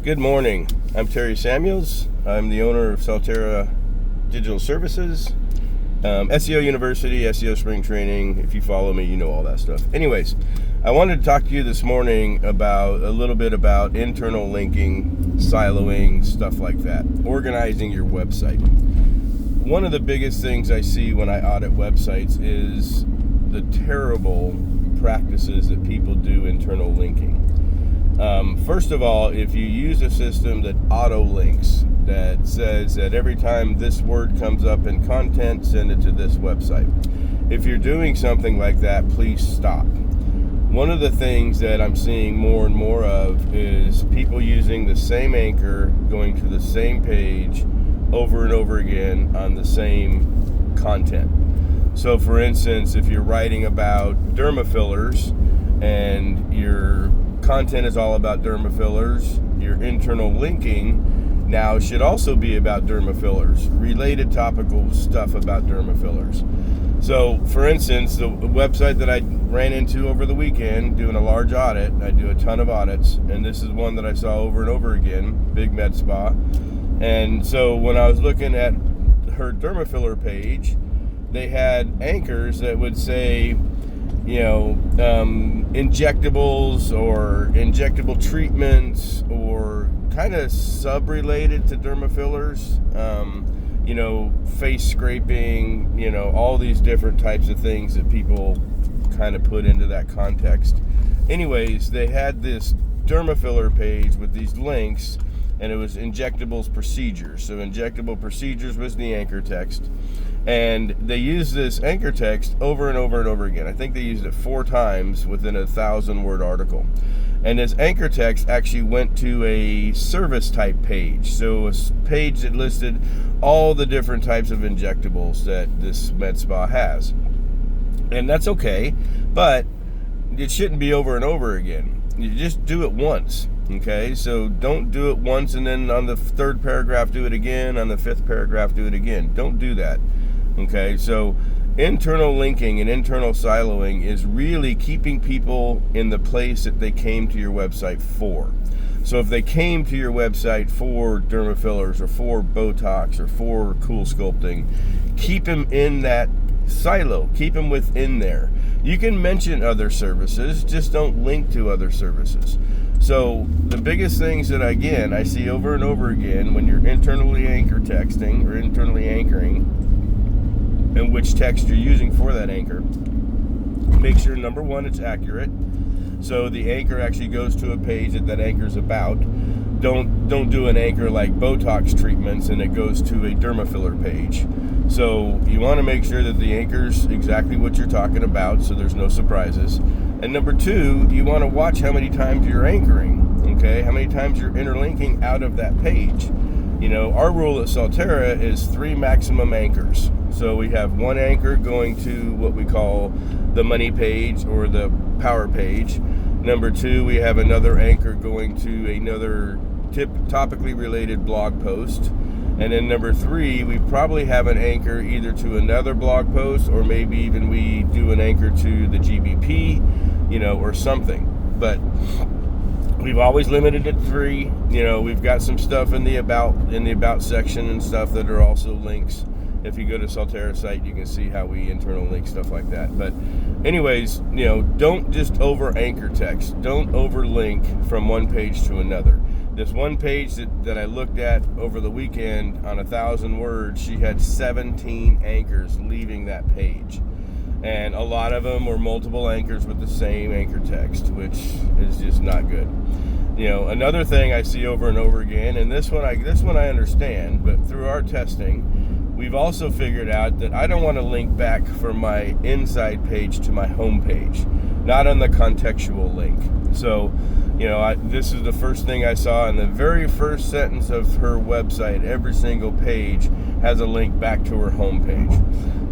Good morning. I'm Terry Samuels. I'm the owner of Salterra Digital Services, SEO University, SEO Spring Training. If you follow me, you know all that stuff. Anyways, I wanted to talk to you this morning about a little bit about internal linking, siloing, stuff like that, organizing your website. One of the biggest things I see when I audit websites is the terrible practices that people do internal linking. First of all, if you use a system that auto links, that says that every time this word comes up in content, send it to this website. If you're doing something like that, please stop. One of the things that I'm seeing more and more of is people using the same anchor, going to the same page over and over again on the same content. So for instance, if you're writing about derma fillers and your content is all about derma fillers, your internal linking now should also be about derma fillers, related topical stuff about derma fillers. So for instance, the website that I ran into over the weekend doing a large audit, I do a ton of audits, and this is one that I saw over and over again, big med spa. And so when I was looking at her derma filler page, they had anchors that would say, injectables or injectable treatments or kind of sub-related to derma fillers, face scraping, all these different types of things that people kind of put into that context. Anyways, they had this derma filler page with these links, and it was injectables procedures. So injectable procedures was the anchor text. And they used this anchor text over and over and over again. I think they used it 4 times within a 1,000-word article. And this anchor text actually went to a service type page. So a page that listed all the different types of injectables that this med spa has. And that's okay, but it shouldn't be over and over again. You just do it once. Okay, so don't do it once and then on the 3rd paragraph do it again, on the 5th paragraph do it again. Don't do that. Okay, so internal linking and internal siloing is really keeping people in the place that they came to your website for. So if they came to your website for derma fillers or for Botox or for cool sculpting, keep them in that silo, keep them within there. You can mention other services, just don't link to other services. So the biggest things that I see over and over again when you're internally anchor texting or internally anchoring, and which text you're using for that anchor, make sure number 1 it's accurate. So the anchor actually goes to a page that anchor's about. Don't do an anchor like Botox treatments and it goes to a derma filler page. So you want to make sure that the anchor's exactly what you're talking about, so there's no surprises. And number 2, you want to watch how many times you're anchoring, okay? How many times you're interlinking out of that page. Our rule at Salterra is 3 maximum anchors. So we have 1 anchor going to what we call the money page or the power page. Number 2, we have another anchor going to another topically related blog post. And then number 3, we probably have an anchor either to another blog post or maybe even we do an anchor to the GBP, or something. But we've always limited it to 3. We've got some stuff in the about section and stuff that are also links. If you go to Salterra site, you can see how we internal link stuff like that. But anyways, don't just over anchor text. Don't overlink from one page to another. This one page that I looked at over the weekend on 1,000 words, she had 17 anchors leaving that page. And a lot of them were multiple anchors with the same anchor text, which is just not good. Another thing I see over and over again, and this one I understand, but through our testing, we've also figured out that I don't want to link back from my inside page to my home page, not on the contextual link. So, this is the first thing I saw in the very first sentence of her website. Every single page has a link back to her home page.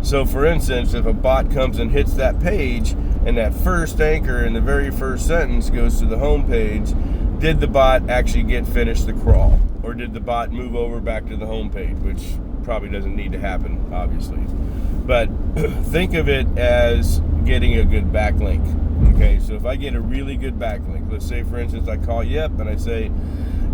So for instance, if a bot comes and hits that page and that first anchor in the very first sentence goes to the home page, did the bot actually finish the crawl? Or did the bot move over back to the home page, which probably doesn't need to happen, obviously. But think of it as getting a good backlink. Okay, so if I get a really good backlink, let's say for instance I call you up and I say,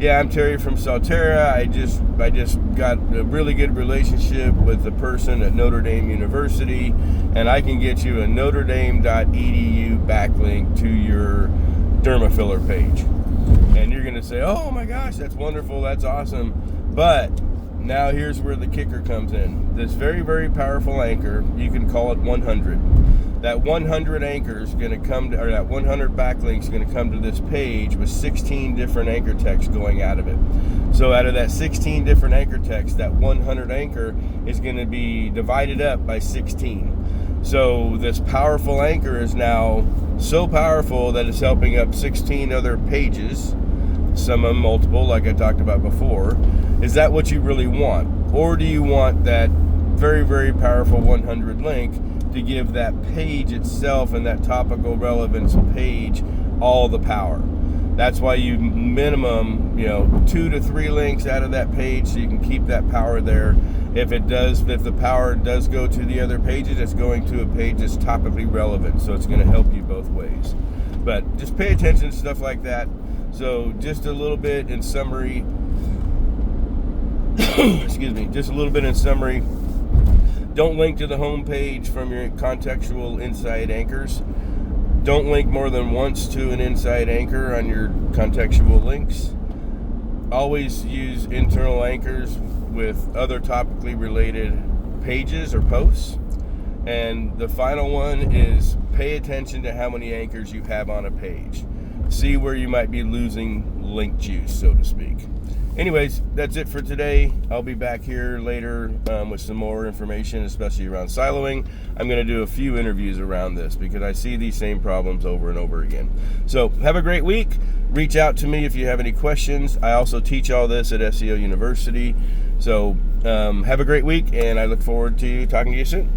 yeah, I'm Terry from Salterra. I just got a really good relationship with a person at Notre Dame University, and I can get you a notredame.edu backlink to your dermafiller page. And you're going to say, oh my gosh, that's wonderful, that's awesome. But now here's where the kicker comes in. This very, very powerful anchor, you can call it 100. That 100 anchor is going to come to, or that 100 backlinks is going to come to this page with 16 different anchor texts going out of it. So out of that 16 different anchor texts, that 100 anchor is going to be divided up by 16. So this powerful anchor is now so powerful that it's helping up 16 other pages, some of them multiple, like I talked about before. Is that what you really want? Or do you want that very, very powerful 100 link to give that page itself and that topical relevance page all the power? That's why you minimum, 2 to 3 links out of that page so you can keep that power there. If the power does go to the other pages, it's going to a page that's topically relevant, so it's going to help you both ways. But just pay attention to stuff like that. So just a little bit in summary, just a little bit in summary. Don't link to the home page from your contextual inside anchors. Don't link more than once to an inside anchor on your contextual links. Always use internal anchors with other topically related pages or posts. And the final one is pay attention to how many anchors you have on a page. See where you might be losing link juice, so to speak. Anyways, that's it for today. I'll be back here later with some more information, especially around siloing. I'm going to do a few interviews around this because I see these same problems over and over again. So have a great week. Reach out to me if you have any questions. I also teach all this at SEO University. So have a great week, and I look forward to talking to you soon.